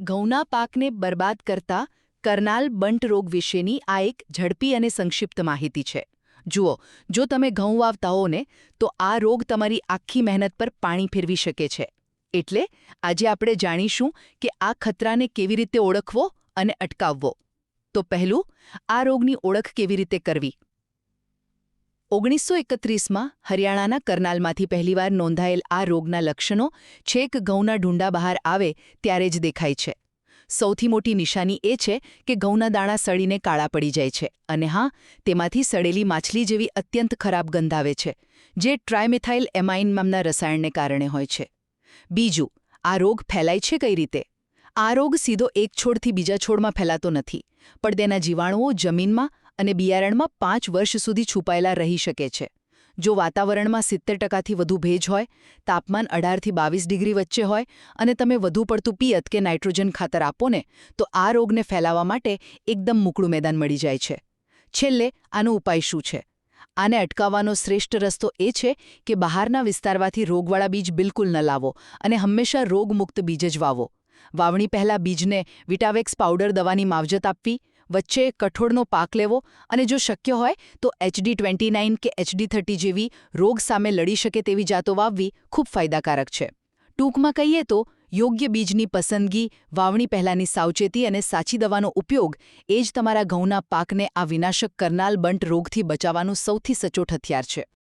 ઘઉંના પાકને બરબાદ કરતા કરનાલ બંટ રોગ વિશેની આ એક ઝડપી અને સંક્ષિપ્ત માહિતી છે. જુઓ, જો તમે ઘઉં વાવતા હો ને, તો આ રોગ તમારી આખી મહેનત પર પાણી ફેરવી શકે છે. એટલે આજે આપણે જાણીશું કે આ ખતરાને કેવી રીતે ઓળખવો અને અટકાવવો. તો પહેલું, આ રોગની ઓળખ કેવી રીતે કરવી? 1931માં હરિયાણાના કરનાલમાંથી પહેલીવાર નોંધાયેલ આ રોગના લક્ષણો છેક ઘઉંના ઢૂંડા બહાર આવે ત્યારે જ દેખાય છે. સૌથી મોટી નિશાની એ છે કે ઘઉંના દાણા સડીને કાળા પડી જાય છે અને હા, તેમાંથી સડેલી માછલી જેવી અત્યંત ખરાબ ગંધ આવે છે, જે ટ્રાયમેથાઇલ એમાઇન નામના રસાયણને કારણે હોય છે. બીજું, આ રોગ ફેલાય છે કઈ રીતે? આ રોગ સીધો એક છોડથી બીજા છોડમાં ફેલાતો નથી, પણ તેના જીવાણુઓ જમીનમાં અને બિયારણમાં 5 વર્ષ સુધી છુપાયેલા રહી શકે છે. જો વાતાવરણમાં 70%થી વધુ ભેજ હોય, તાપમાન 18થી 22 ડિગ્રી વચ્ચે હોય અને તમે વધુ પડતું પિયત કે નાઇટ્રોજન ખાતર આપો ને, તો આ રોગને ફેલાવા માટે એકદમ મોકળું મેદાન મળી જાય છે. છેલ્લે, આનો ઉપાય શું છે? આને અટકાવવાનો શ્રેષ્ઠ રસ્તો એ છે કે બહારના વિસ્તારમાંથી રોગવાળા બીજ બિલકુલ ન લાવો અને હંમેશા રોગમુક્ત બીજ જ વાવો. વાવણી પહેલાં બીજને વિટાવેક્સ પાવડર દવાની માવજત આપવી, વચ્ચે કઠોળનો પાક લેવો અને જો શક્ય હોય તો HD29 કે HD30 જેવી રોગ સામે લડી શકે તેવી જાતો વાવવી ખૂબ ફાયદાકારક છે. ટૂંકમાં કહીએ તો, યોગ્ય બીજની પસંદગી, વાવણી પહેલાંની સાવચેતી અને સાચી દવાનો ઉપયોગ એ જ તમારા ઘઉંના પાકને આ વિનાશક કરનાલ બંટ રોગથી બચાવવાનું સૌથી સચોટ હથિયાર છે.